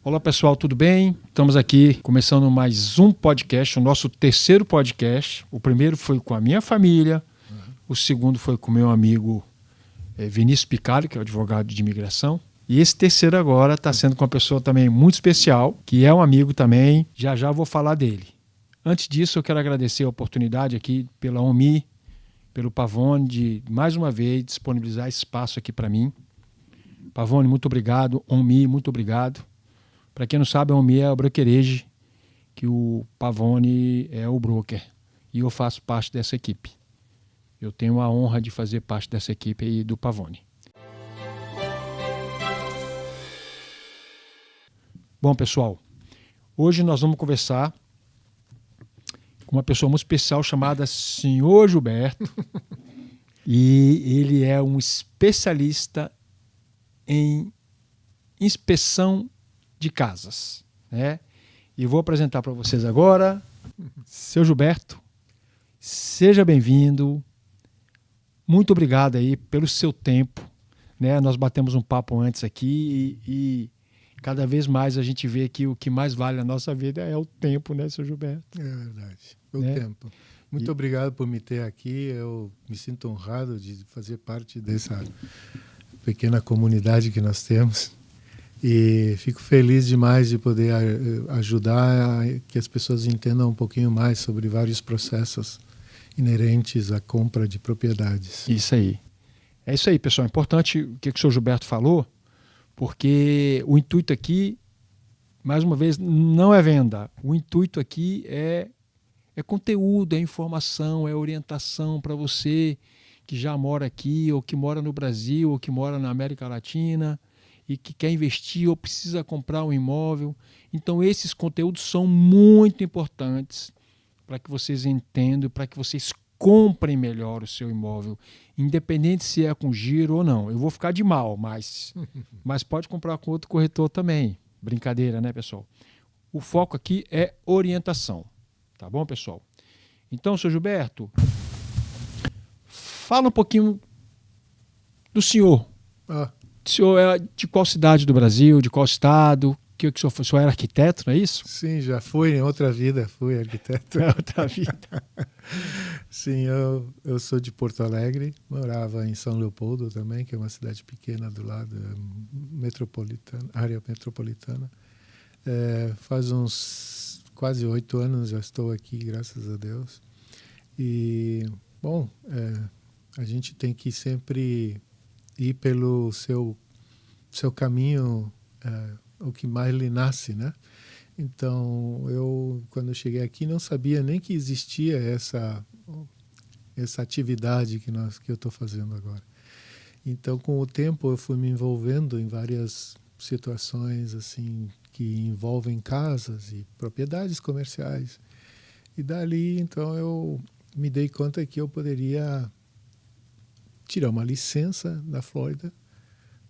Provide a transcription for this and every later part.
Olá pessoal, tudo bem? Estamos aqui começando mais um podcast, o nosso terceiro podcast. O primeiro foi com a minha família, o segundo foi com o meu amigo Vinícius Picari, que é o advogado de imigração. E esse terceiro agora está sendo com uma pessoa também muito especial, que é um amigo também, já vou falar dele. Antes disso, eu quero agradecer a oportunidade aqui pela OMI, pelo Pavone, de mais uma vez disponibilizar espaço aqui para mim. Pavone, muito obrigado. OMI, muito obrigado. Para quem não sabe, a OMI é o brokerage, que o Pavone é o broker. E eu faço parte dessa equipe. Eu tenho a honra de fazer parte dessa equipe aí do Pavone. Bom, pessoal, hoje nós vamos conversar com uma pessoa muito especial chamada Senhor Gilberto. E ele é um especialista em inspeção de casas, né? E vou apresentar para vocês agora, seu Gilberto, seja bem-vindo, muito obrigado aí pelo seu tempo, né? Nós batemos um papo antes aqui e cada vez mais a gente vê que o que mais vale na nossa vida é o tempo, né, seu Gilberto? É verdade, o né? tempo. Muito obrigado por me ter aqui, eu me sinto honrado de fazer parte dessa pequena comunidade que nós temos. E fico feliz demais de poder ajudar a que as pessoas entendam um pouquinho mais sobre vários processos inerentes à compra de propriedades. Isso aí. É isso aí, pessoal. É importante o que o senhor Gilberto falou, porque o intuito aqui, mais uma vez, não é venda. O intuito aqui é conteúdo, é informação, é orientação para você que já mora aqui, ou que mora no Brasil, ou que mora na América Latina, e que quer investir ou precisa comprar um imóvel. Então, esses conteúdos são muito importantes para que vocês entendam, para que vocês comprem melhor o seu imóvel, independente se é com giro ou não. Eu vou ficar de mal, mas pode comprar com outro corretor também. Brincadeira, né, pessoal? O foco aqui é orientação. Tá bom, pessoal? Então, seu Gilberto, fala um pouquinho do senhor. O senhor é de qual cidade do Brasil, de qual estado? Que o senhor foi? O senhor era arquiteto, não é isso? Sim, já fui em outra vida, fui arquiteto. É outra vida. Sim, eu sou de Porto Alegre, morava em São Leopoldo também, que é uma cidade pequena do lado, metropolitana, área metropolitana. Faz uns quase 8 anos já estou aqui, graças a Deus. E, bom, a gente tem que sempre ir pelo seu caminho, o que mais lhe nasce, né? Então, quando eu cheguei aqui, não sabia nem que existia essa atividade que eu estou fazendo agora. Então, com o tempo, eu fui me envolvendo em várias situações assim que envolvem casas e propriedades comerciais. E dali, então, eu me dei conta que eu poderia tirar uma licença da Flórida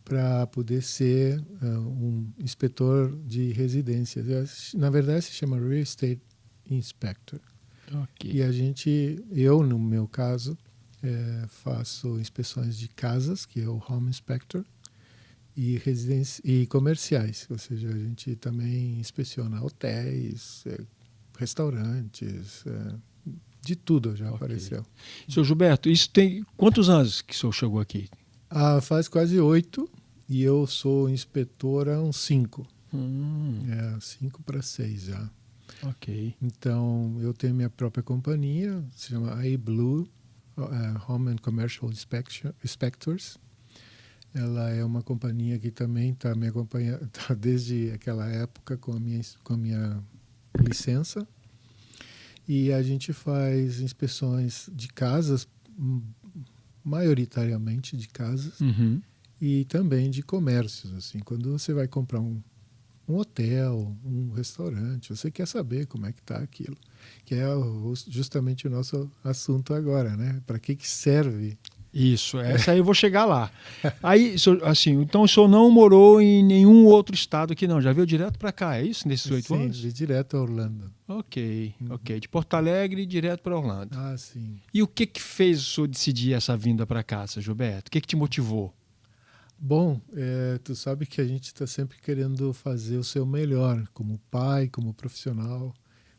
para poder ser um inspetor de residências. Na verdade, se chama Real Estate Inspector. Okay. E eu, no meu caso, faço inspeções de casas, que é o Home Inspector, e comerciais, ou seja, a gente também inspeciona hotéis, restaurantes, de tudo já apareceu. Seu Gilberto, isso tem quantos anos que o senhor chegou aqui? Faz quase 8 e eu sou inspetor há uns 5. 5 para 6 já. Ok. Então, eu tenho minha própria companhia, se chama iBlue Home and Commercial Inspectors. Ela é uma companhia que também está me acompanhando desde aquela época com a minha licença. E a gente faz inspeções de casas, maioritariamente de casas, e também de comércios. Assim, quando você vai comprar um hotel, um restaurante, você quer saber como é que está aquilo, que é justamente o nosso assunto agora, né? Para que serve? Isso, essa aí eu vou chegar lá. Aí, assim, então o senhor não morou em nenhum outro estado aqui não, já veio direto para cá, é isso, nesses 8 anos? Sim, direto a Orlando. Ok, de Porto Alegre direto para Orlando. Sim. E o que fez o senhor decidir essa vinda para cá, seu Gilberto? O que te motivou? Bom, tu sabe que a gente está sempre querendo fazer o seu melhor, como pai, como profissional,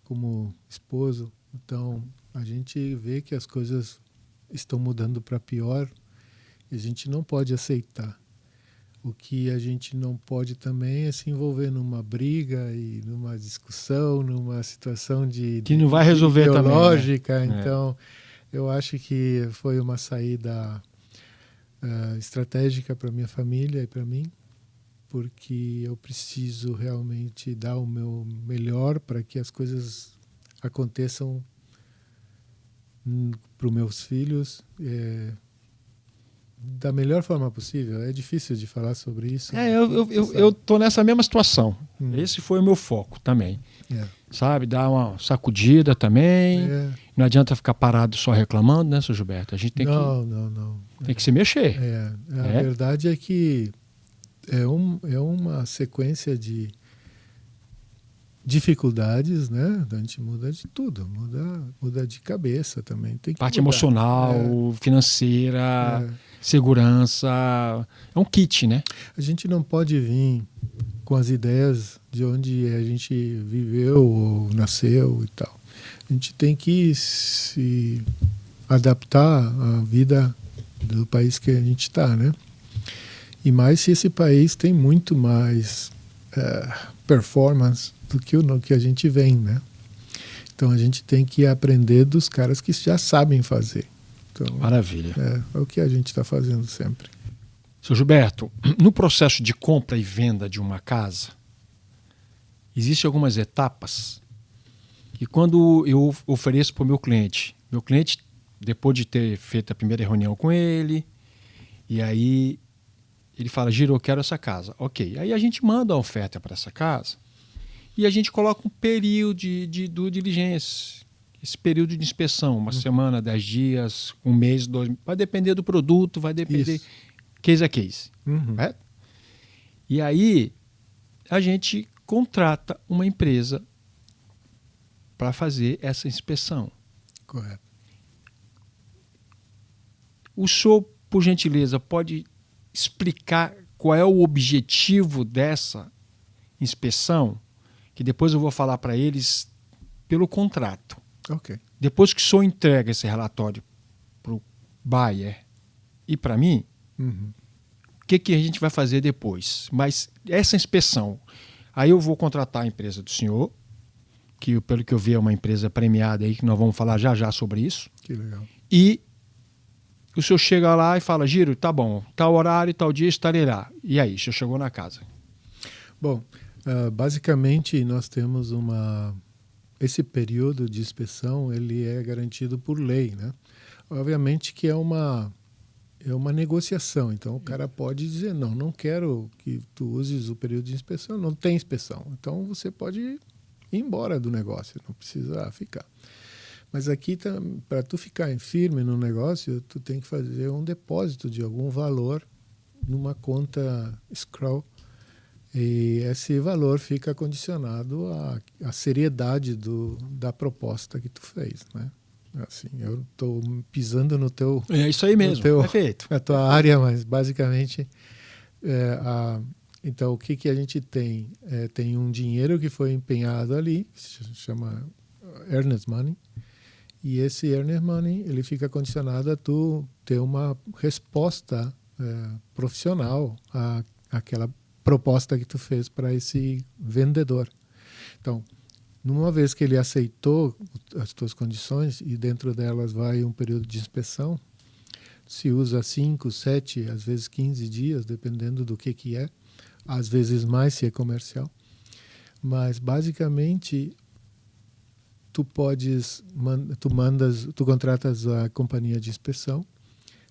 como esposo. Então, a gente vê que as coisas estão mudando para pior e a gente não pode aceitar. O que a gente não pode também é se envolver numa briga e numa discussão, numa situação Que não vai resolver também, ideológica. né? Então, eu acho que foi uma saída estratégica para minha família e para mim, porque eu preciso realmente dar o meu melhor para que as coisas aconteçam para os meus filhos da melhor forma possível. É difícil de falar sobre isso. Eu tô nessa mesma situação. Hum. Esse foi o meu foco também. É. Sabe? Dar uma sacudida também. É. Não adianta ficar parado só reclamando, né, seu Gilberto? A gente tem tem que se mexer. A verdade é que é uma sequência de dificuldades, né? A gente muda de tudo, muda de cabeça também. Tem que Parte mudar. emocional, financeira, segurança. É um kit, né? A gente não pode vir com as ideias de onde a gente viveu ou nasceu e tal. A gente tem que se adaptar à vida do país que a gente está, né? E mais se esse país tem muito mais performance do que o que a gente vem, né? Então a gente tem que aprender dos caras que já sabem fazer. Então, maravilha. É o que a gente está fazendo sempre. Seu Gilberto, no processo de compra e venda de uma casa, existem algumas etapas que quando eu ofereço para o meu cliente, depois de ter feito a primeira reunião com ele, e aí ele fala, Giro, eu quero essa casa. Ok, aí a gente manda a oferta para essa casa e a gente coloca um período de due diligence, esse período de inspeção, uma semana, 10 dias, um mês, 2, vai depender do produto, vai depender... Isso. Case a case. Uhum. E aí a gente contrata uma empresa para fazer essa inspeção. Correto. O senhor, por gentileza, pode explicar qual é o objetivo dessa inspeção? Que depois eu vou falar para eles pelo contrato. Ok. Depois que o senhor entrega esse relatório para o buyer e para mim, o que a gente vai fazer depois? Mas essa inspeção, aí eu vou contratar a empresa do senhor, que pelo que eu vi é uma empresa premiada aí, que nós vamos falar já sobre isso. Que legal. E o senhor chega lá e fala, Giro, tá bom, tal horário, tal dia estarei lá. E aí, o senhor chegou na casa? Bom, basicamente nós temos esse período de inspeção, ele é garantido por lei, né? Obviamente que é uma negociação, então o cara pode dizer, não quero que tu uses o período de inspeção, não tem inspeção, então você pode ir embora do negócio, não precisa ficar. Mas aqui, para tu ficar firme no negócio, tu tem que fazer um depósito de algum valor numa conta escrow, e esse valor fica condicionado à seriedade da proposta que tu fez, né? Assim, eu estou pisando no teu... É isso aí mesmo, perfeito. Na tua área, mas basicamente... então, o que a gente tem? Tem um dinheiro que foi empenhado ali, que se chama earnest money, e esse earnest money ele fica condicionado a tu ter uma resposta profissional àquela proposta que tu fez para esse vendedor. Então, numa vez que ele aceitou as tuas condições e dentro delas vai um período de inspeção, se usa 5, 7, às vezes 15 dias, dependendo do que é, às vezes mais se é comercial. Mas basicamente tu contratas a companhia de inspeção.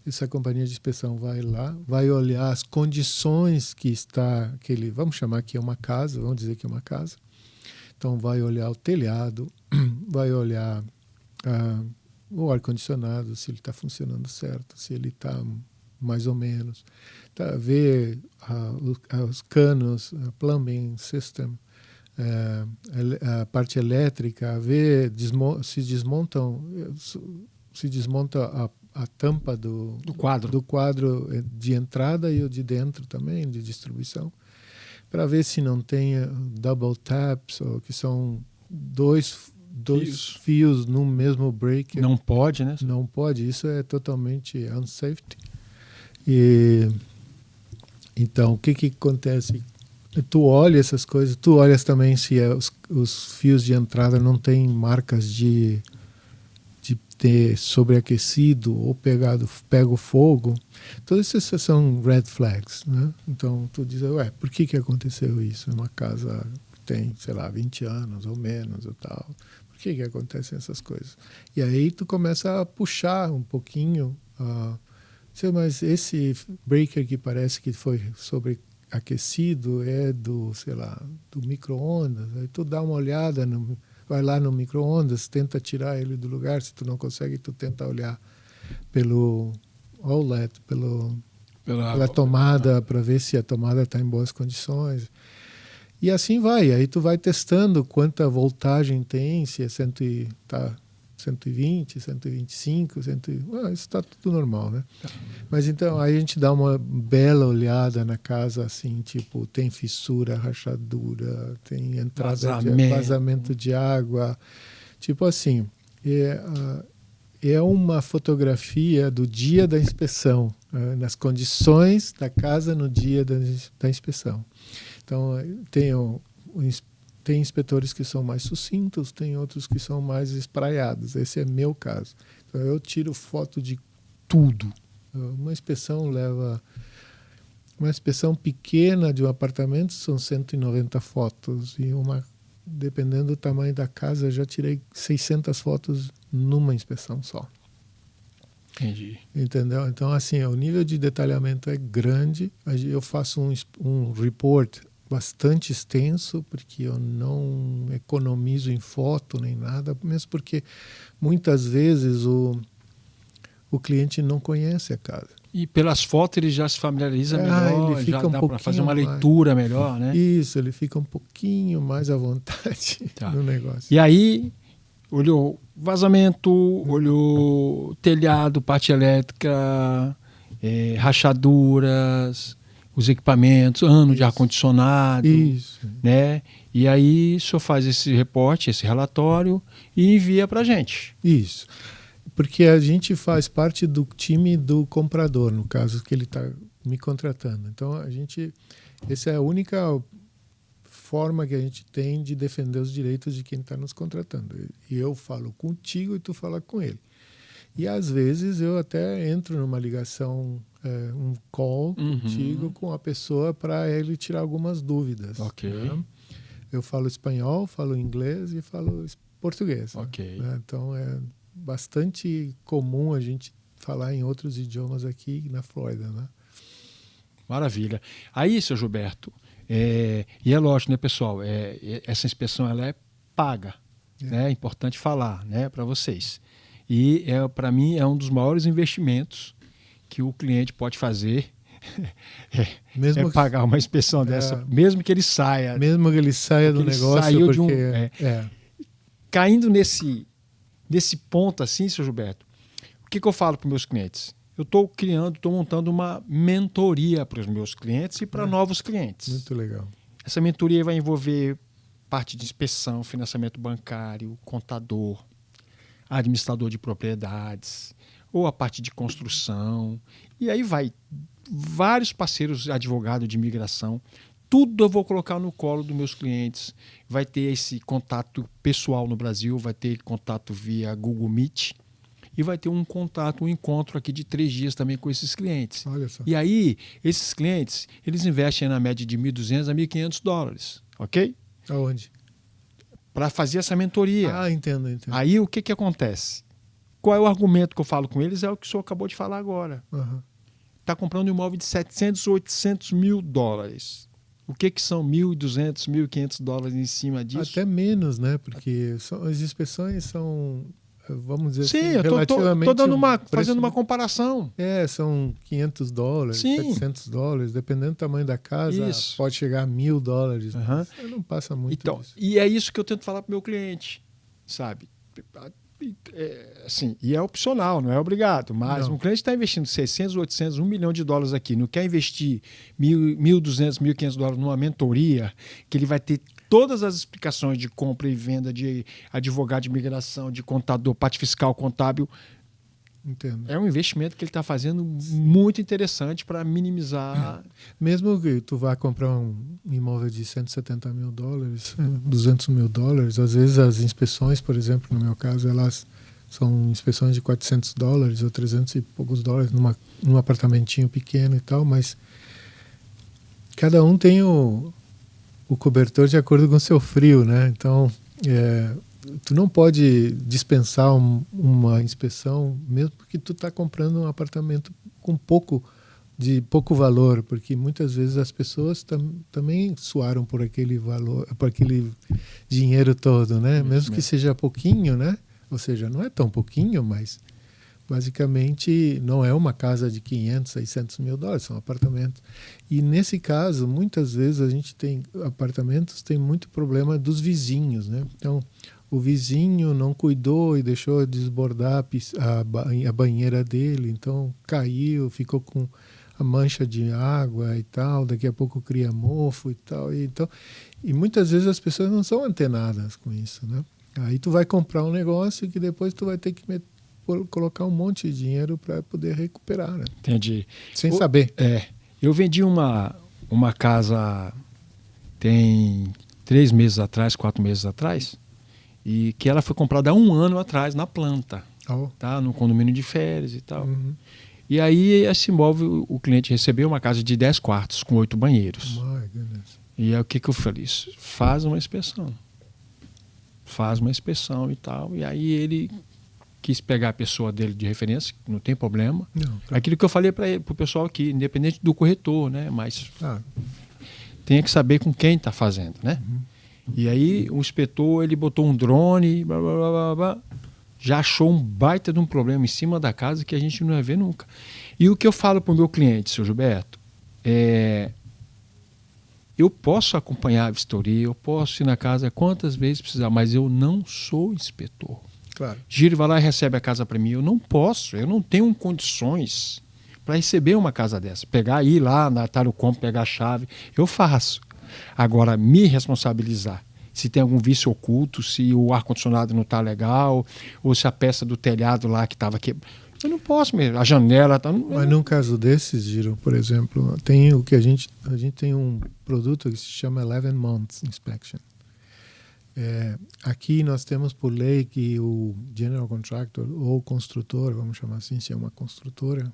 Essa companhia de inspeção vai lá, vai olhar as condições que está vamos chamar que é uma casa, vamos dizer que é uma casa. Então vai olhar o telhado, vai olhar o ar-condicionado, se ele está funcionando certo, se ele está mais ou menos. Ver os canos, a plumbing system, a parte elétrica, ver se desmonta a tampa do quadro de entrada e o de dentro também, de distribuição, para ver se não tem double taps, ou que são dois fios no mesmo breaker. Não pode, né? Não pode, isso é totalmente unsafe. Então, o que acontece? Tu olha essas coisas, tu olhas também se os fios de entrada não tem marcas de ter sobreaquecido ou pego fogo. Todas essas são red flags, né? Então, tu diz, por que aconteceu isso? É uma casa que tem, sei lá, 20 anos ou menos ou tal. Por que acontecem essas coisas? E aí tu começa a puxar um pouquinho. Mas esse breaker que parece que foi sobreaquecido é do, sei lá, do micro-ondas. Aí tu dá uma olhada, vai lá no micro-ondas, tenta tirar ele do lugar. Se tu não consegue, tu tenta olhar pelo outlet, pela tomada, para ver se a tomada está em boas condições. E assim vai. Aí tu vai testando quanta voltagem tem, se é 120, 125, isso está tudo normal, né? Mas então aí a gente dá uma bela olhada na casa, assim, tipo, tem fissura, rachadura, tem entrada vazamento de água, tipo assim, é uma fotografia do dia da inspeção, nas condições da casa no dia da inspeção. Então tem inspetores que são mais sucintos, tem outros que são mais espraiados. Esse é meu caso. Então, eu tiro foto de tudo. Uma inspeção pequena de um apartamento são 190 fotos. E dependendo do tamanho da casa, eu já tirei 600 fotos numa inspeção só. Entendi. Entendeu? Então, assim, o nível de detalhamento é grande. Eu faço um report bastante extenso, porque eu não economizo em foto nem nada, mesmo porque muitas vezes o cliente não conhece a casa. E pelas fotos ele já se familiariza melhor, ele fica já dá para fazer uma leitura melhor, né? Isso, ele fica um pouquinho mais à vontade no negócio. E aí, olhou vazamento, olhou telhado, parte elétrica, rachaduras, os equipamentos, ano de ar-condicionado, né? E aí o senhor faz esse reporte, esse relatório e envia para a gente. Isso, porque a gente faz parte do time do comprador, no caso que ele está me contratando. Então essa é a única forma que a gente tem de defender os direitos de quem está nos contratando. E eu falo contigo e tu fala com ele. E às vezes eu até entro numa ligação, um call contigo com a pessoa para ele tirar algumas dúvidas. Ok. Né? Eu falo espanhol, falo inglês e falo português. Ok. Né? Então é bastante comum a gente falar em outros idiomas aqui na Flórida, né? Maravilha. Aí, seu Gilberto, e é lógico, né, pessoal, essa inspeção ela é paga, né? É importante falar, né, para vocês. E para mim é um dos maiores investimentos que o cliente pode fazer, pagar uma inspeção dessa, mesmo que ele saia. Mesmo que ele saia do negócio, porque caindo nesse ponto assim, seu Gilberto, o que eu falo para os meus clientes? Eu estou montando uma mentoria para os meus clientes e para novos clientes. Muito legal. Essa mentoria vai envolver parte de inspeção, financiamento bancário, contador, administrador de propriedades, ou a parte de construção. E aí vai vários parceiros, advogado de imigração. Tudo eu vou colocar no colo dos meus clientes. Vai ter esse contato pessoal no Brasil, vai ter contato via Google Meet e vai ter um encontro aqui de 3 dias também com esses clientes. Olha só. E aí, esses clientes, eles investem na média de $1.200 a $1.500, ok? Aonde? Para fazer essa mentoria. Entendo. Aí o que acontece? Qual é o argumento que eu falo com eles? É o que o senhor acabou de falar agora. Está comprando um imóvel de $700, $800 mil. O que são $1.200, $1.500 em cima disso? Até menos, né? Porque as inspeções são, vamos dizer assim, relativamente... Sim, fazendo uma comparação. São $500, Sim. $700, dependendo do tamanho da casa, pode chegar a $1.000. Não passa muito disso. E é isso que eu tento falar para o meu cliente, sabe? assim, e é opcional, não é obrigado, mas Não. um cliente está investindo 600, 800, $1 milhão aqui, não quer investir 1.200, $1.500 numa mentoria, que ele vai ter todas as explicações de compra e venda, de advogado de migração, de contador, parte fiscal, contábil. Entendo. É um investimento que ele está fazendo muito interessante para minimizar. Mesmo que tu vá comprar um imóvel de $170 mil, $200 mil, às vezes as inspeções, por exemplo, no meu caso, elas são inspeções de $400 ou 300 e poucos dólares num apartamentinho pequeno e tal, mas cada um tem o cobertor de acordo com o seu frio, né? Então, tu não pode dispensar uma inspeção, mesmo que tu está comprando um apartamento com pouco valor, porque muitas vezes as pessoas também suaram por aquele valor, por aquele dinheiro todo, né? Mesmo que seja pouquinho, né? Ou seja, não é tão pouquinho, mas basicamente não é uma casa de 500, 600 mil dólares, são apartamentos. E nesse caso, muitas vezes a gente tem apartamentos, tem muito problema dos vizinhos, né? Então, o vizinho não cuidou e deixou desbordar a banheira dele, então caiu, ficou com a mancha de água e tal, daqui a pouco cria mofo e tal. E muitas vezes as pessoas não são antenadas com isso, né? Aí tu vai comprar um negócio que depois tu vai ter que colocar um monte de dinheiro para poder recuperar, né? Entendi. Sem saber. Eu vendi uma casa tem 3 meses atrás, 4 meses atrás, e que ela foi comprada há 1 ano atrás na planta, tá? No condomínio de férias e tal. Uhum. E aí esse imóvel, o cliente recebeu uma casa de 10 quartos com 8 banheiros. My goodness. E aí o que eu falei? Faz uma inspeção. Faz uma inspeção e tal. E aí ele quis pegar a pessoa dele de referência, não tem problema. Não, tá. Aquilo que eu falei para o pessoal aqui, independente do corretor, né? Mas tem que saber com quem está fazendo, né? Uhum. E aí o inspetor, ele botou um drone, blá, blá, blá, blá, blá, já achou um baita de um problema em cima da casa que a gente não ia ver nunca. E o que eu falo para o meu cliente, seu Gilberto, eu posso acompanhar a vistoria, eu posso ir na casa quantas vezes precisar, mas eu não sou inspetor. Claro. Giro vai lá e recebe a casa para mim. Eu não posso, eu não tenho condições para receber uma casa dessa. Pegar, ir lá na Tarucom, pegar a chave, eu faço. Agora, me responsabilizar. Se tem algum vício oculto, se o ar-condicionado não está legal, ou se a peça do telhado lá que estava quebrada. Eu não posso mesmo. A janela está... Mas num caso desses, Giro, por exemplo, tem o que a gente tem um produto que se chama 11 Months Inspection. Aqui nós temos por lei que o general contractor ou construtor, vamos chamar assim, se é uma construtora,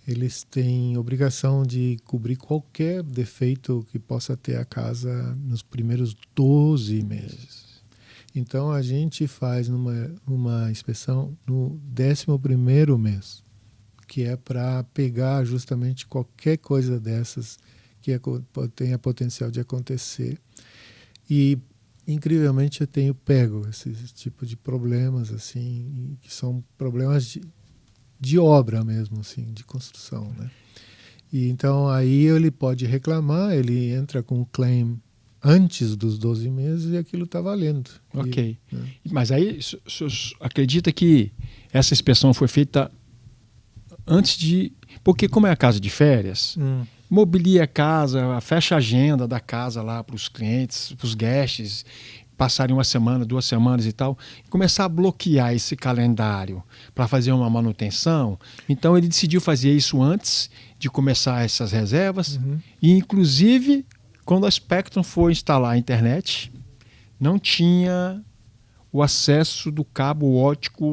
eles têm obrigação de cobrir qualquer defeito que possa ter a casa nos primeiros 12 meses. Então a gente faz uma inspeção no 11º mês, que é para pegar justamente qualquer coisa dessas que tenha potencial de acontecer. E incrivelmente eu tenho pego esse tipo de problemas, assim, que são problemas de obra mesmo, assim, de construção, né? E então aí ele pode reclamar, ele entra com um claim antes dos 12 meses e aquilo está valendo. Ok. Mas aí, o senhor acredita que essa inspeção foi feita antes de... Porque como é a casa de férias, mobilia a casa, fecha a agenda da casa lá para os clientes, para os guests, passarem 1 semana, 2 semanas e tal, começar a bloquear esse calendário para fazer uma manutenção. Então ele decidiu fazer isso antes de começar essas reservas. E inclusive, quando a Spectrum foi instalar a internet, não tinha o acesso do cabo óptico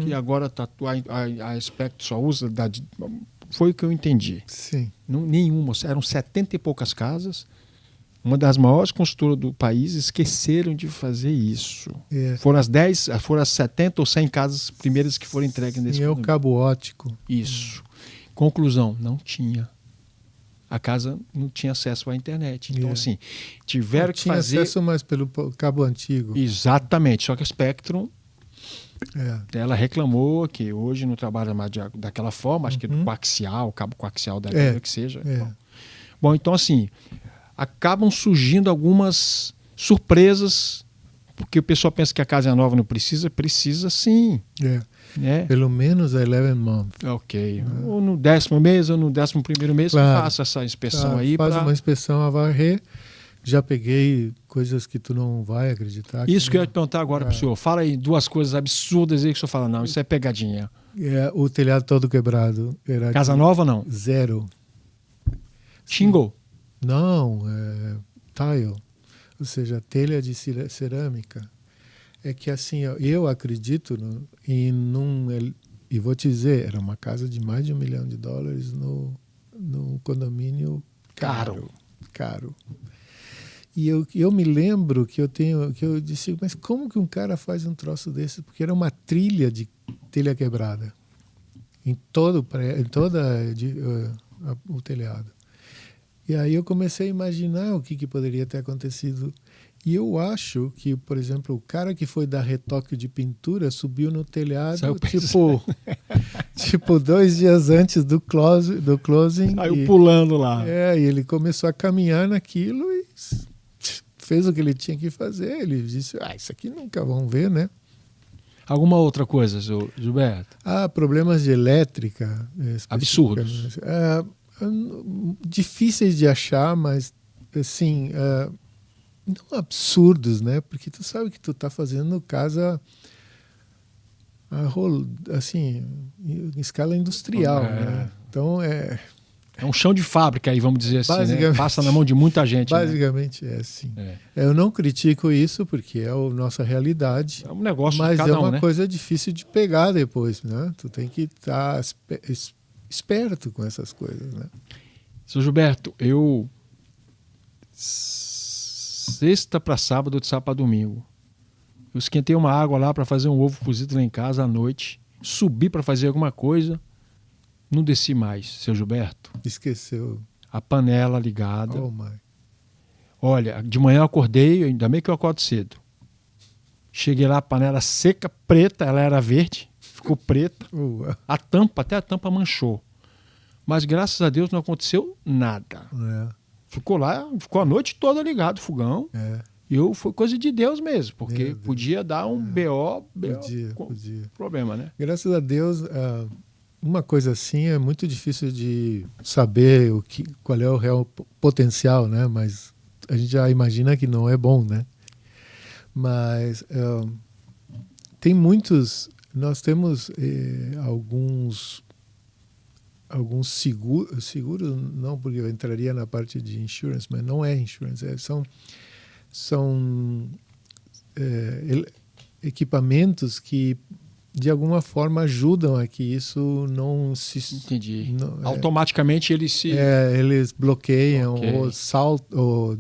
que agora a Spectrum só usa. Foi o que eu entendi. Sim. Nenhuma. Eram 70 e poucas casas. Uma das maiores construtoras do país esqueceram de fazer isso. Foram as 70 ou 100 casas primeiras que foram entregues nesse condomínio. E é o cabo óptico. Isso. Conclusão, não tinha. A casa não tinha acesso à internet. Então, assim, tiveram que fazer... Tinha acesso, mas pelo cabo antigo. Exatamente. Só que a Spectrum, ela reclamou que hoje não trabalha mais daquela forma, acho que do coaxial, cabo coaxial da que seja. Bom, então, assim... acabam surgindo algumas surpresas Porque o pessoal pensa que a casa é nova, não precisa. Precisa sim. Né? Pelo menos 11 months. Ok. Ou no 10º mês ou no 11º mês, Claro. eu faço essa inspeção aí. Faz uma inspeção a varrer. Já peguei coisas que tu não vai acreditar. Isso que eu ia te perguntar agora pro senhor. Fala aí 2 coisas absurdas aí que o senhor fala, não, isso é pegadinha. O telhado todo quebrado. Era Casa nova não? 0. Shingle? Não, tile. Ou seja, telha de cerâmica. É que assim, eu acredito e vou te dizer, era uma casa de mais de $1 milhão no condomínio caro. E eu me lembro que eu disse, mas como que um cara faz um troço desse? Porque era uma trilha de telha quebrada em todo o telhado. E aí eu comecei a imaginar o que poderia ter acontecido. E eu acho que, por exemplo, o cara que foi dar retoque de pintura subiu no telhado, tipo 2 dias antes do closing. Saiu pulando lá. E ele começou a caminhar naquilo e fez o que ele tinha que fazer. Ele disse, isso aqui nunca vão ver, né? Alguma outra coisa, Gilberto? Problemas de elétrica. Absurdos. Difíceis de achar, mas assim, não absurdos, né? Porque tu sabe que tu tá fazendo casa assim, em escala industrial, né? Então é um chão de fábrica aí, vamos dizer assim, né? Passa na mão de muita gente. Basicamente é assim. Eu não critico isso porque é a nossa realidade. É um negócio mas de cada é uma né? coisa difícil de pegar depois, né? Tu tem que estar esperto com essas coisas, né? Seu Gilberto, eu sexta para sábado, de sábado para domingo, eu esquentei uma água lá para fazer um ovo cozido lá em casa à noite, subi para fazer alguma coisa, não desci mais, seu Gilberto. Esqueceu. A panela ligada. Oh my. Olha, de manhã eu acordei, ainda bem que eu acordo cedo. Cheguei lá, a panela seca, preta, ela era verde, ficou preta. Até a tampa manchou. Mas graças a Deus não aconteceu nada. Ficou a noite toda ligado o fogão. Foi coisa de Deus mesmo, porque podia dar um podia. Problema, né? Graças a Deus, uma coisa assim é muito difícil de saber qual é o real potencial, né? Mas a gente já imagina que não é bom, né? Mas tem muitos... Nós temos alguns seguros, não porque eu entraria na parte de insurance, mas não é insurance, são equipamentos que de alguma forma ajudam a que isso não se... Entendi. Automaticamente eles bloqueiam ou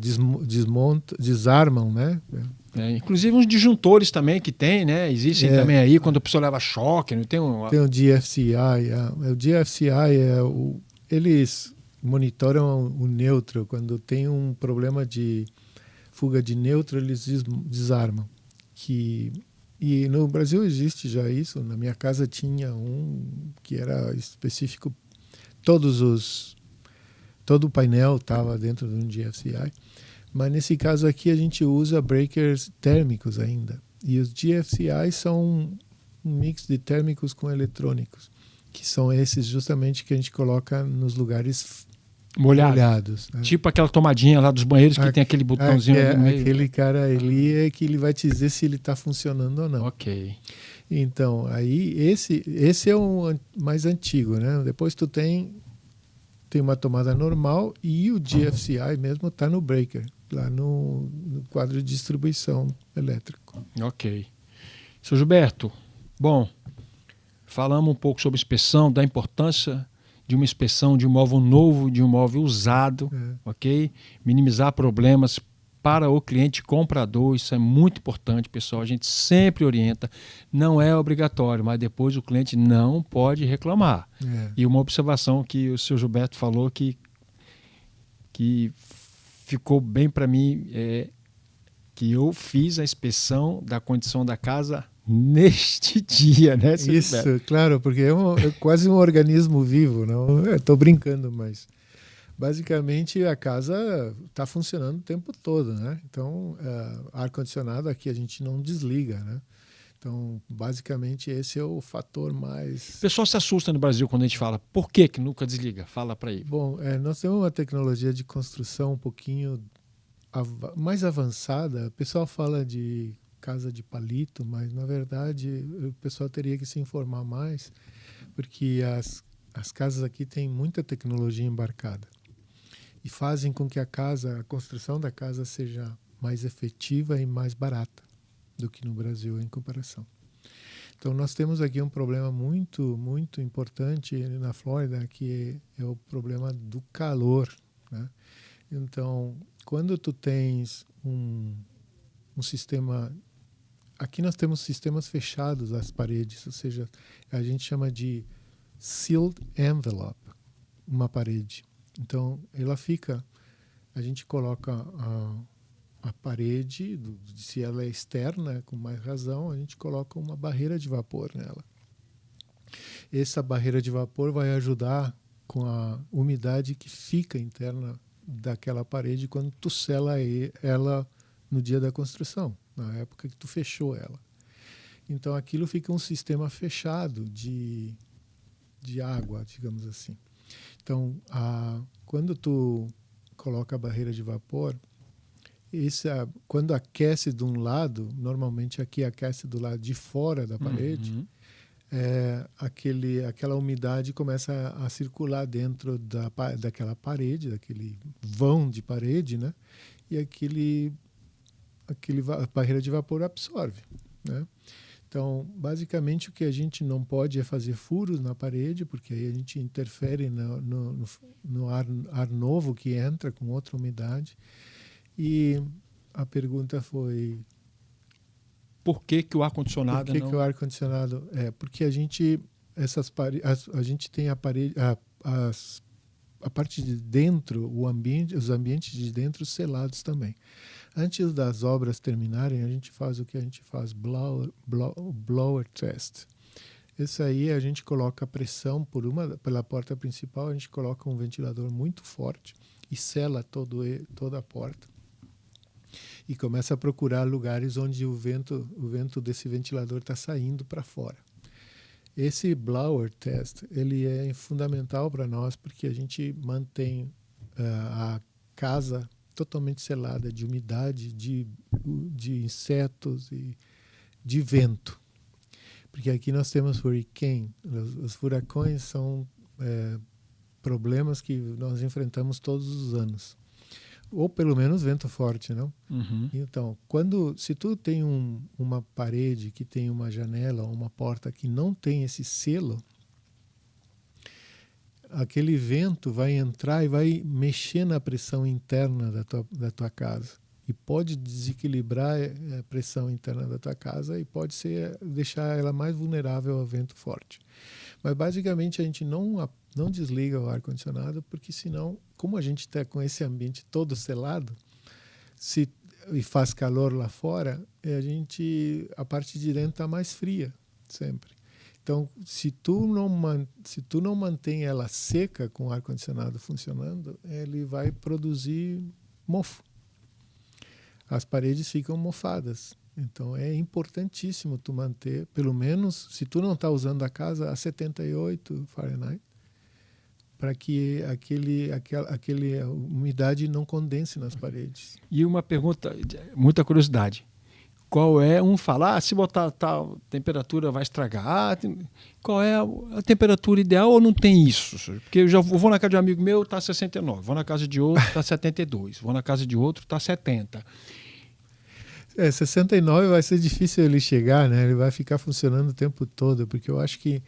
desarmam, né? Inclusive uns disjuntores também que tem, né? Existem também aí quando a pessoa leva choque. Não tem Tem o GFCI. O GFCI eles monitoram o neutro. Quando tem um problema de fuga de neutro, eles desarmam. E no Brasil existe já isso. Na minha casa tinha um que era específico. Todo o painel estava dentro de um GFCI. Mas nesse caso aqui a gente usa breakers térmicos ainda. E os GFCI são um mix de térmicos com eletrônicos, que são esses justamente que a gente coloca nos lugares molhados. Né? Tipo aquela tomadinha lá dos banheiros que tem aquele botãozinho no meio. Aquele cara ali é que ele vai te dizer se ele está funcionando ou não. Ok. Então, aí esse é o mais antigo, né? Depois tu tem uma tomada normal e o GFCI mesmo está no breaker, lá no quadro de distribuição elétrico. Ok. Seu Gilberto, bom, falamos um pouco sobre inspeção, da importância de uma inspeção de um móvel novo, de um móvel usado, ok? Minimizar problemas para o cliente comprador, isso é muito importante, pessoal. A gente sempre orienta, não é obrigatório, mas depois o cliente não pode reclamar. E uma observação que o seu Gilberto falou que ficou bem para mim é que eu fiz a inspeção da condição da casa neste dia, né, seu Gilberto? Claro, porque é quase um organismo vivo, não? Estou brincando, basicamente a casa está funcionando o tempo todo, né? Então, ar-condicionado aqui a gente não desliga, né? Então, basicamente esse é o fator O mais... pessoal se assusta no Brasil quando a gente fala, por que que nunca desliga? Fala para ele. Bom, nós temos uma tecnologia de construção um pouquinho mais avançada. O pessoal fala de casa de palito, mas na verdade o pessoal teria que se informar mais, porque as casas aqui têm muita tecnologia embarcada e fazem com que a construção da casa seja mais efetiva e mais barata do que no Brasil em comparação. Então nós temos aqui um problema muito, muito importante na Flórida, que é o problema do calor, né? Então, quando tu tens um sistema... Aqui nós temos sistemas fechados às paredes, ou seja, a gente chama de sealed envelope, uma parede. Então, ela fica... A gente coloca a parede, se ela é externa, com mais razão, a gente coloca uma barreira de vapor nela. Essa barreira de vapor vai ajudar com a umidade que fica interna daquela parede quando tu sela ela no dia da construção, na época que tu fechou ela. Então aquilo fica um sistema fechado de água, digamos assim. Então, quando tu coloca a barreira de vapor, quando aquece de um lado, normalmente aqui aquece do lado de fora da parede, aquela umidade começa a circular dentro daquela parede, daquele vão de parede, né? E a barreira de vapor absorve, né? Então, basicamente, o que a gente não pode é fazer furos na parede, porque aí a gente interfere no ar novo que entra com outra umidade. E a pergunta foi... Por que que o ar-condicionado não... Por que o ar-condicionado... porque a gente tem a parede... A parte de dentro, os ambientes de dentro selados também. Antes das obras terminarem, a gente faz o que a gente faz, blower test. Esse aí a gente coloca a pressão pela porta principal, a gente coloca um ventilador muito forte e sela toda a porta. E começa a procurar lugares onde o vento desse ventilador está saindo para fora. Esse blower test, ele é fundamental para nós porque a gente mantém a casa totalmente selada de umidade, de insetos e de vento. Porque aqui nós temos hurricane. Os furacões são problemas que nós enfrentamos todos os anos. Ou pelo menos vento forte, não? Uhum. Então, se tu tem uma parede que tem uma janela ou uma porta que não tem esse selo, aquele vento vai entrar e vai mexer na pressão interna da tua casa. E pode desequilibrar a pressão interna da tua casa e pode deixar ela mais vulnerável ao vento forte. Mas basicamente a gente não desliga o ar-condicionado, porque senão, como a gente está com esse ambiente todo selado, e faz calor lá fora, a parte de dentro está mais fria sempre. Então, se tu não mantém ela seca com o ar-condicionado funcionando, ele vai produzir mofo. As paredes ficam mofadas. Então, é importantíssimo tu manter, pelo menos, se tu não está usando a casa, a 78 Fahrenheit, para que aquela umidade não condense nas paredes. E uma pergunta, muita curiosidade. Qual é, falar, se botar tal temperatura vai estragar, qual é a temperatura ideal ou não tem isso? Porque eu já vou na casa de um amigo meu, está 69, vou na casa de outro, está 72, vou na casa de outro, está 70. 69 vai ser difícil ele chegar, né? Ele vai ficar funcionando o tempo todo, porque eu acho que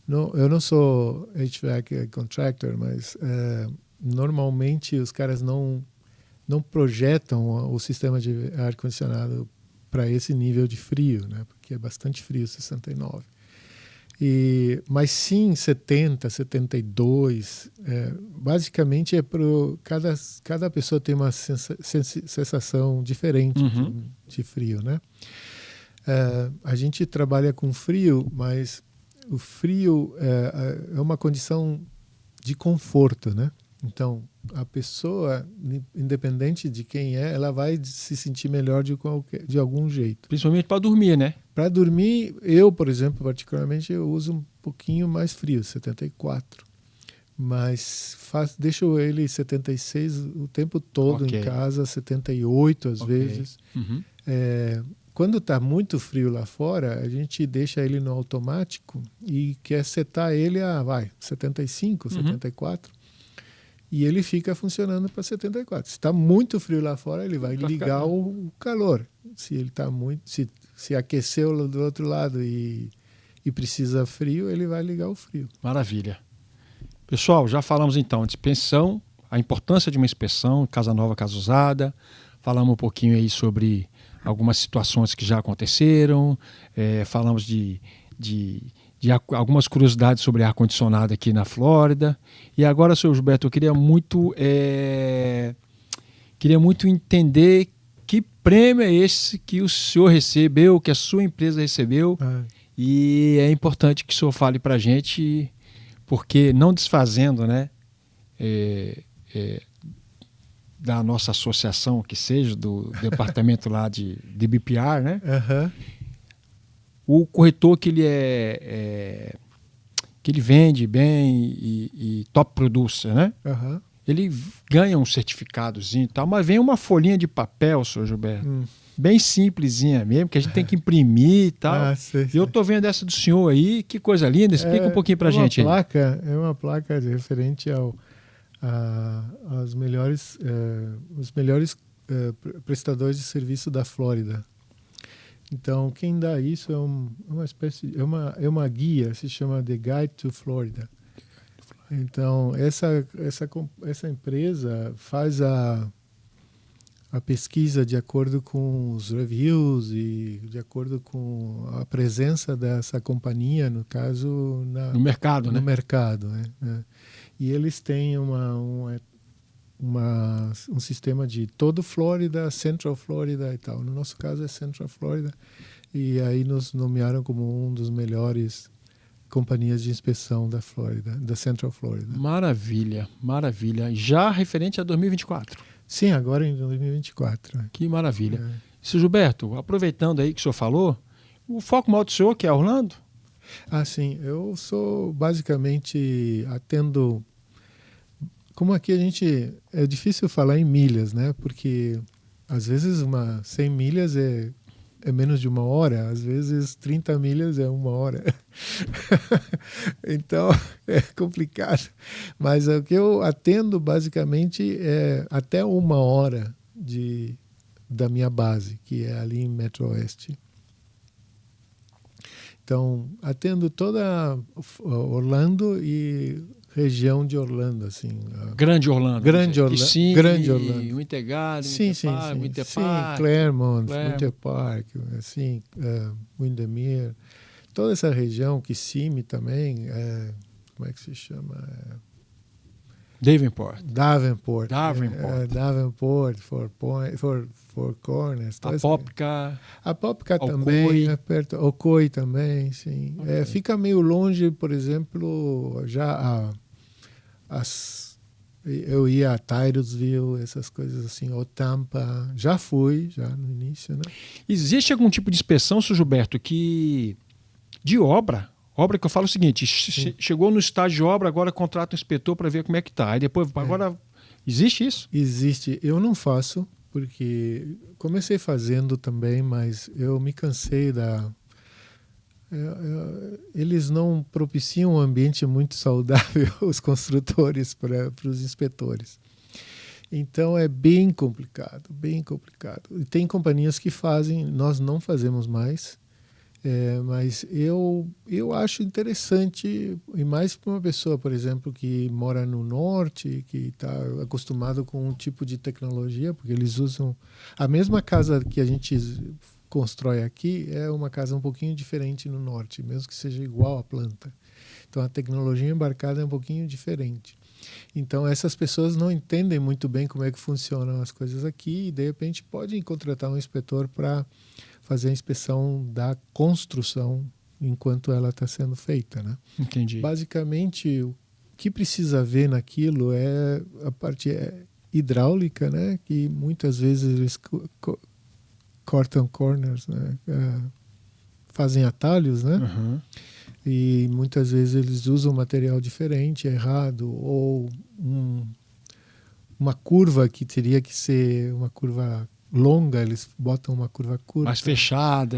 eu não sou HVAC contractor, mas normalmente os caras não projetam o sistema de ar-condicionado para esse nível de frio, né? Porque é bastante frio 69. Mas sim 70, 72, basicamente cada pessoa tem uma sensação diferente de frio, né? A gente trabalha com frio, mas o frio é uma condição de conforto, né? Então, a pessoa, independente de quem é, ela vai se sentir melhor de algum jeito. Principalmente para dormir, né? Para dormir, eu, por exemplo, particularmente, eu uso um pouquinho mais frio, 74. Mas deixo ele 76 o tempo todo em casa, 78 às vezes. Uhum. Quando está muito frio lá fora, a gente deixa ele no automático e quer setar ele a 75, 74. E ele fica funcionando para 74. Se está muito frio lá fora, ele vai ligar o calor. Se ele está muito, se aqueceu do outro lado e precisa frio, ele vai ligar o frio. Maravilha. Pessoal, já falamos então de inspeção, a importância de uma inspeção, casa nova, casa usada. Falamos um pouquinho aí sobre algumas situações que já aconteceram. Falamos de algumas curiosidades sobre ar-condicionado aqui na Flórida. E agora, senhor Gilberto, eu queria muito entender que prêmio é esse que o senhor recebeu, que a sua empresa recebeu. E é importante que o senhor fale para a gente, porque não desfazendo, né, da nossa associação, que seja do departamento lá de BPR, né? Uhum. O corretor que ele vende bem e top producer, né? Uhum. Ele ganha um certificadozinho e tal, mas vem uma folhinha de papel, senhor Gilberto, bem simplesinha mesmo, que a gente tem que imprimir e tal. Sei. Eu tô vendo essa do senhor aí, que coisa linda. Explica um pouquinho pra gente aí. É uma placa referente aos melhores prestadores de serviço da Flórida. Então, quem dá isso é uma guia, se chama The Guide to Florida. Então, essa empresa faz a pesquisa de acordo com os reviews e de acordo com a presença dessa companhia, no caso, no mercado, no né? mercado, né? E eles têm um sistema de todo Flórida, Central Florida e tal. No nosso caso é Central Florida. E aí nos nomearam como um dos melhores companhias de inspeção da Flórida, da Central Florida. Maravilha, maravilha. Já referente a 2024. Sim, agora em 2024. Que maravilha. Seu Gilberto, aproveitando aí que o senhor falou, o foco maior do senhor, que é Orlando? Sim. Eu sou basicamente atendo... Como aqui é difícil falar em milhas, né? Porque às vezes 100 milhas é menos de 1 hora, às vezes 30 milhas é 1 hora. Então é complicado. Mas o que eu atendo basicamente é até 1 hora da minha base, que é ali em Metro Oeste. Então atendo toda Orlando e região de Orlando, assim. Grande Orlando. Kissimmee, Grande Orlando. Winter Garden, Sim, Winter Park. Claremont, Winter Park, assim, Windermere. Toda essa região, Kissimmee também, como é que se chama? Davenport, Four Corners. Apopka também, perto, Ocoee também, sim. Okay. Fica meio longe, por exemplo, já eu ia a Titusville, essas coisas assim, ou Tampa, já fui, já no início, né? Existe algum tipo de inspeção, Sr. Gilberto, de obra que eu falo o seguinte, chegou no estágio de obra, agora contrata um inspetor para ver como é que está. Aí depois, agora, existe isso? Existe. Eu não faço, porque comecei fazendo também, mas eu me cansei eles não propiciam um ambiente muito saudável, os construtores, para os inspetores. Então é bem complicado, bem complicado. E tem companhias que fazem, nós não fazemos mais, mas eu acho interessante, e mais para uma pessoa, por exemplo, que mora no norte, que está acostumado com um tipo de tecnologia, porque eles usam a mesma casa que a gente constrói aqui, é uma casa um pouquinho diferente no norte, mesmo que seja igual a planta. Então a tecnologia embarcada é um pouquinho diferente. Então essas pessoas não entendem muito bem como é que funcionam as coisas aqui e de repente podem contratar um inspetor para fazer a inspeção da construção enquanto ela está sendo feita, né? Entendi. Basicamente que precisa ver naquilo é a parte hidráulica, né? Que muitas vezes eles cortam corners, né? Fazem atalhos, né? Uhum. E muitas vezes eles usam material diferente, errado, ou uma curva que teria que ser uma curva longa, eles botam uma curva curta. Mais fechada.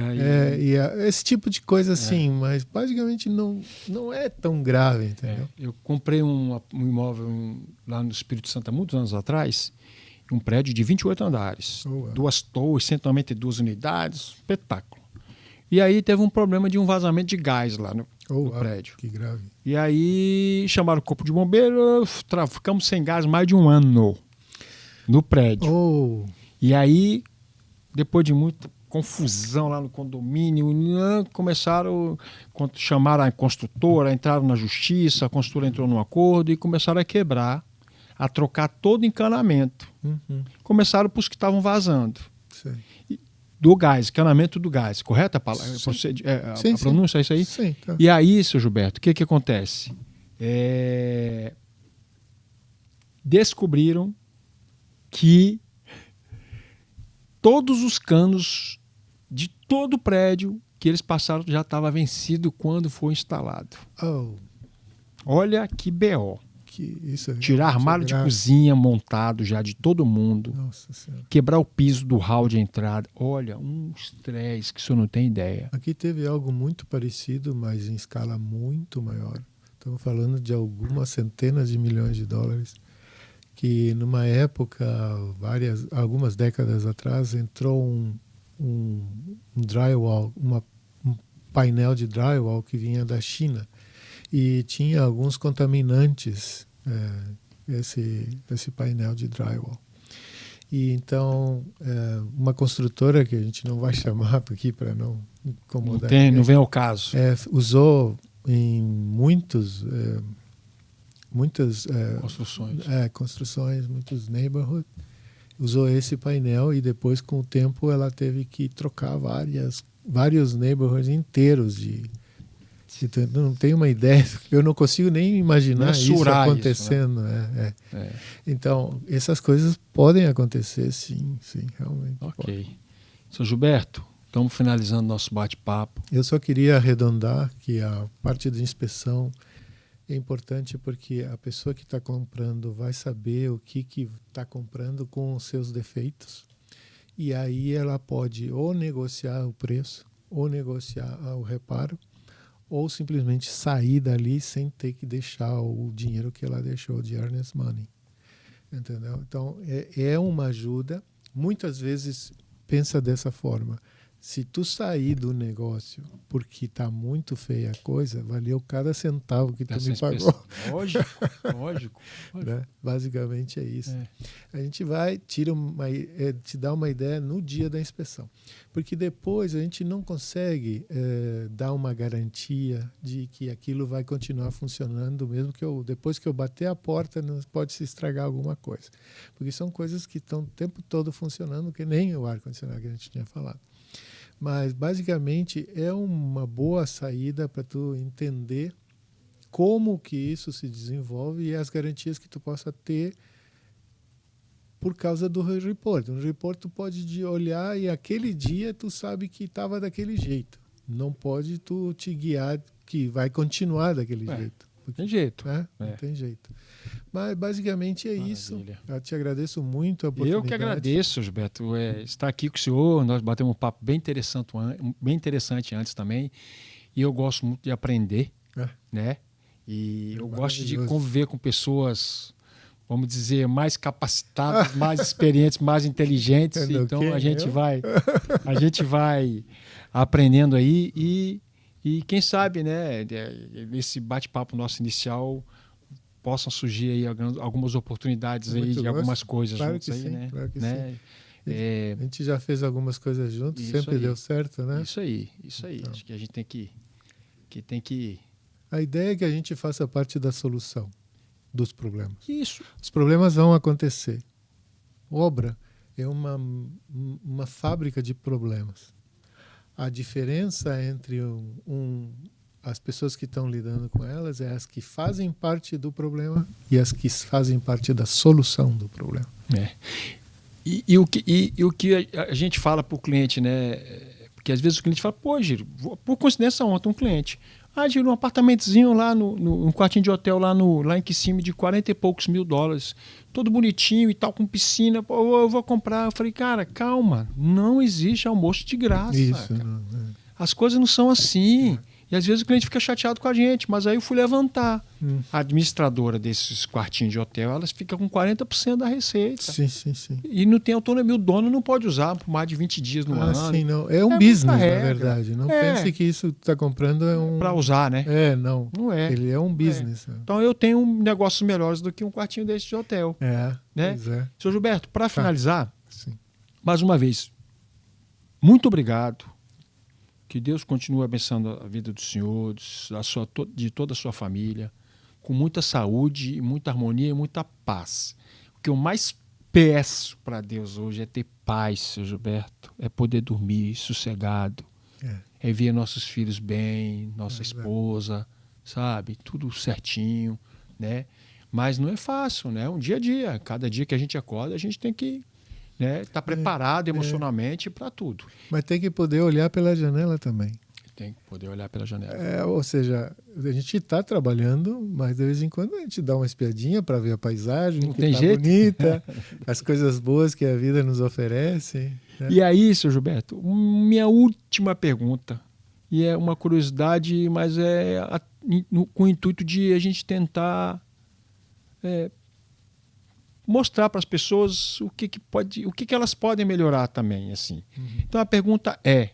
Esse tipo de coisa assim, mas basicamente não é tão grave, entendeu? Eu comprei um imóvel lá no Espírito Santo há muitos anos atrás, um prédio de 28 andares, 2 torres, 192 unidades, espetáculo. E aí teve um problema de um vazamento de gás lá no prédio. Que grave. E aí chamaram o corpo de bombeiro, ficamos sem gás mais de um ano no prédio. E aí, depois de muita confusão lá no condomínio, chamaram a construtora, entraram na justiça, a construtora entrou num acordo e começaram a quebrar, a trocar todo o encanamento. Começaram para os que estavam vazando. Do gás, encanamento do gás, correto a palavra? A pronúncia é isso aí? Sim, tá. E aí, seu Gilberto, o que acontece? Descobriram que todos os canos de todo o prédio que eles passaram já estava vencido quando foi instalado. Olha que B.O. Tirar armário de cozinha montado já de todo mundo. Nossa Senhora. Quebrar o piso do hall de entrada. Olha, um estresse que o senhor não tem ideia. Aqui teve algo muito parecido, mas em escala muito maior. Estamos falando de algumas centenas de milhões de dólares. Que numa época, algumas décadas atrás, entrou um drywall, um painel de drywall que vinha da China. E tinha alguns contaminantes, esse painel de drywall. E então, uma construtora, que a gente não vai chamar aqui para não incomodar, não vem ao caso, usou em muitas construções, muitos neighborhoods, usou esse painel e depois, com o tempo, ela teve que trocar vários neighborhoods inteiros não tenho uma ideia, eu não consigo nem imaginar isso acontecendo. Isso, né? Então, essas coisas podem acontecer, sim, realmente. Ok. Seu Gilberto, estamos finalizando nosso bate-papo. Eu só queria arredondar que a parte da inspeção é importante porque a pessoa que está comprando vai saber o que está comprando com os seus defeitos. E aí ela pode ou negociar o preço, ou negociar o reparo, ou simplesmente sair dali sem ter que deixar o dinheiro que ela deixou de earnest money. Entendeu? Então, é uma ajuda. Muitas vezes pensa dessa forma. Se tu sair do negócio porque está muito feia a coisa, valeu cada centavo que tu me pagou. Lógico. Né? Basicamente é isso. A gente vai, te dá uma ideia no dia da inspeção. Porque depois a gente não consegue dar uma garantia de que aquilo vai continuar funcionando, mesmo que depois que eu bater a porta não pode se estragar alguma coisa. Porque são coisas que estão o tempo todo funcionando, que nem o ar-condicionado que a gente tinha falado. Mas, basicamente, é uma boa saída para tu entender como que isso se desenvolve e as garantias que tu possa ter por causa do report. No report tu pode olhar e aquele dia tu sabe que estava daquele jeito. Não pode tu te guiar que vai continuar daquele jeito. Tem jeito. Não tem jeito. Mas basicamente é isso. Eu te agradeço muito a oportunidade. Eu que agradeço, Gilberto, estar aqui com o senhor. Nós batemos um papo bem interessante antes também. E eu gosto muito de aprender, né? E eu gosto de conviver com pessoas, vamos dizer, mais capacitadas, mais experientes, mais inteligentes. Então a gente vai aprendendo aí e quem sabe, né, nesse bate-papo nosso inicial possam surgir aí algumas oportunidades aí de algumas coisas juntos aí, né? Claro que sim. A gente já fez algumas coisas juntos, sempre deu certo, né? Isso aí. Então. Acho que a gente tem que... A ideia é que a gente faça parte da solução dos problemas. Isso. Os problemas vão acontecer. Obra é uma fábrica de problemas. A diferença entre as pessoas que estão lidando com elas é as que fazem parte do problema e as que fazem parte da solução do problema. E o que a gente fala para o cliente, né? Porque às vezes o cliente fala, pô, Giro, por coincidência ontem um cliente, Giro, um apartamentozinho lá um quartinho de hotel lá em Kissimmee de 40 e poucos mil dólares, todo bonitinho e tal, com piscina, pô, eu vou comprar. Eu falei, cara, calma, não existe almoço de graça. Isso, As coisas não são assim. E às vezes o cliente fica chateado com a gente, mas aí eu fui levantar. A administradora desses quartinhos de hotel, elas ficam com 40% da receita. Sim. E não tem autonomia, o dono não pode usar por mais de 20 dias no ano. Sim, não. É um business, na verdade. Não pense que isso que está comprando é um... Para usar, né? Não. Não é. Ele é um business. Então eu tenho negócios melhores do que um quartinho desse de hotel. Né? Pois é. Seu Gilberto, para finalizar, mais uma vez, muito obrigado. Que Deus continue abençoando a vida do senhor, de toda a sua família, com muita saúde, muita harmonia e muita paz. O que eu mais peço para Deus hoje é ter paz, seu Gilberto, é poder dormir sossegado, é ver nossos filhos bem, nossa esposa, sabe, tudo certinho, né? Mas não é fácil, né? Um dia a dia, cada dia que a gente acorda, a gente tem que tá preparado emocionalmente para tudo. Mas tem que poder olhar pela janela também. Tem que poder olhar pela janela. Ou seja, a gente está trabalhando, mas de vez em quando a gente dá uma espiadinha para ver a paisagem, não que tem tá jeito. Bonita, as coisas boas que a vida nos oferece. Né? E aí, seu Gilberto, minha última pergunta, e é uma curiosidade, mas com o intuito de a gente tentar mostrar para as pessoas o que elas podem melhorar também, assim. Então a pergunta é: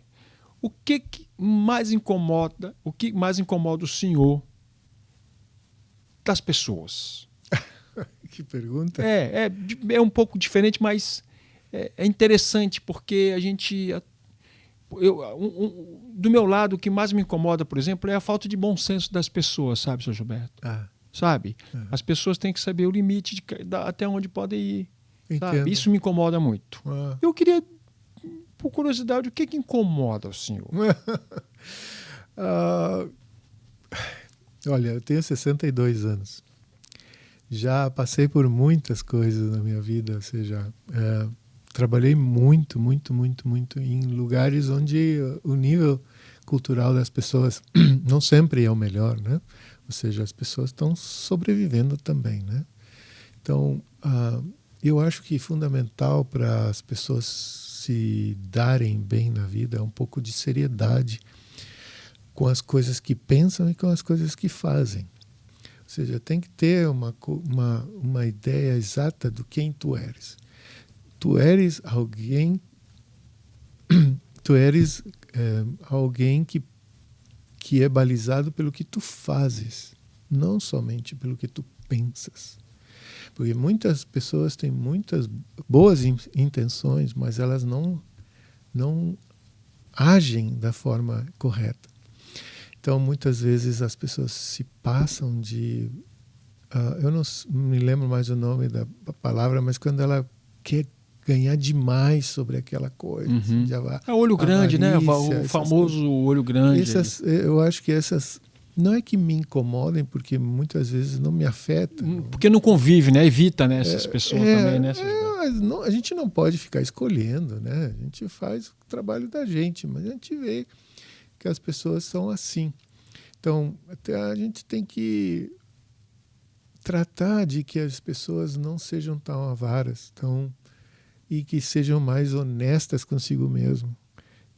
o que mais incomoda o senhor das pessoas? Que pergunta? É um pouco diferente, mas é interessante porque a gente, do meu lado, o que mais me incomoda, por exemplo, é a falta de bom senso das pessoas, sabe, seu Gilberto? Sabe? As pessoas têm que saber o limite até onde podem ir. Sabe? Isso me incomoda muito. Eu queria, por curiosidade, o que incomoda o senhor? Olha, eu tenho 62 anos. Já passei por muitas coisas na minha vida, ou seja, trabalhei muito em lugares onde o nível cultural das pessoas não sempre é o melhor, né? Ou seja, as pessoas estão sobrevivendo também, né? Então, eu acho que fundamental para as pessoas se darem bem na vida é um pouco de seriedade com as coisas que pensam e com as coisas que fazem. Ou seja, tem que ter uma ideia exata do quem tu eres. Tu eres alguém que é balizado pelo que tu fazes, não somente pelo que tu pensas. Porque muitas pessoas têm muitas boas intenções, mas elas não agem da forma correta. Então, muitas vezes as pessoas se passam de... eu não me lembro mais o nome da palavra, mas quando ela quer ganhar demais sobre aquela coisa. Assim, olho grande, né? O famoso olho grande. Eu acho que essas não é que me incomodem, porque muitas vezes não me afetam. Porque não convive, né? Evita, né? Essas pessoas também, né? A gente não pode ficar escolhendo, né? A gente faz o trabalho da gente, mas a gente vê que as pessoas são assim. Então, a gente tem que tratar de que as pessoas não sejam tão avaras, e que sejam mais honestas consigo mesmo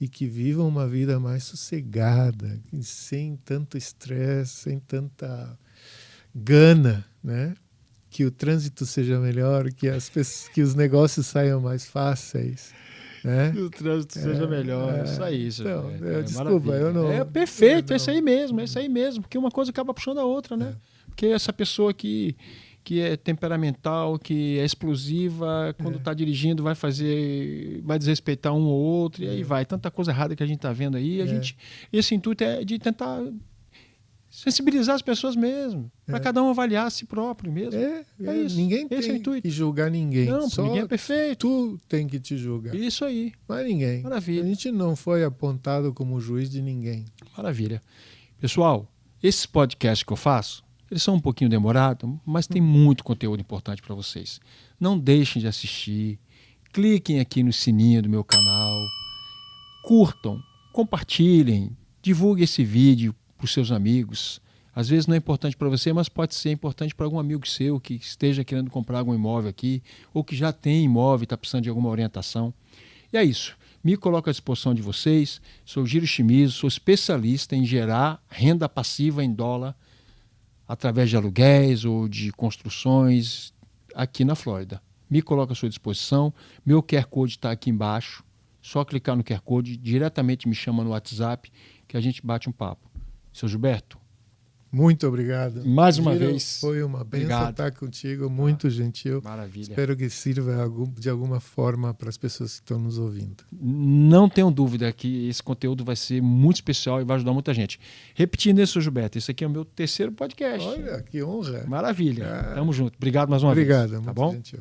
e que vivam uma vida mais sossegada, sem tanto estresse, sem tanta gana, né? Que o trânsito seja melhor, que os negócios saiam mais fáceis, né? Que o trânsito seja melhor, isso aí. Então, desculpa, eu não... É perfeito, é isso aí mesmo, porque uma coisa acaba puxando a outra, né? Porque essa pessoa que é temperamental, que é explosiva, quando está dirigindo vai desrespeitar um ou outro, e aí vai. Tanta coisa errada que a gente está vendo aí. Esse intuito é de tentar sensibilizar as pessoas mesmo, para cada um avaliar a si próprio mesmo. É isso. Ninguém tem que julgar ninguém. Não, só ninguém é perfeito. Tu tem que te julgar. Isso aí. Mas ninguém. Maravilha. A gente não foi apontado como juiz de ninguém. Maravilha. Pessoal, esses podcasts que eu faço, eles são um pouquinho demorados, mas tem muito conteúdo importante para vocês. Não deixem de assistir, cliquem aqui no sininho do meu canal, curtam, compartilhem, divulguem esse vídeo para os seus amigos. Às vezes não é importante para você, mas pode ser importante para algum amigo seu que esteja querendo comprar algum imóvel aqui, ou que já tem imóvel e está precisando de alguma orientação. E é isso. Me coloco à disposição de vocês. Sou Giro Chimizo, sou especialista em gerar renda passiva em dólar através de aluguéis ou de construções aqui na Flórida. Me coloco à sua disposição. Meu QR Code está aqui embaixo. Só clicar no QR Code, diretamente me chama no WhatsApp que a gente bate um papo. Seu Gilberto, muito obrigado. Mais uma Giro, vez. Foi uma bênção estar contigo, muito gentil. Maravilha. Espero que sirva de alguma forma para as pessoas que estão nos ouvindo. Não tenho dúvida que esse conteúdo vai ser muito especial e vai ajudar muita gente. Repetindo isso, Gilberto, esse aqui é o meu 3º podcast. Olha, que honra. Maravilha. Tamo junto. Obrigado mais uma vez. Obrigado, tá bom? Gentil.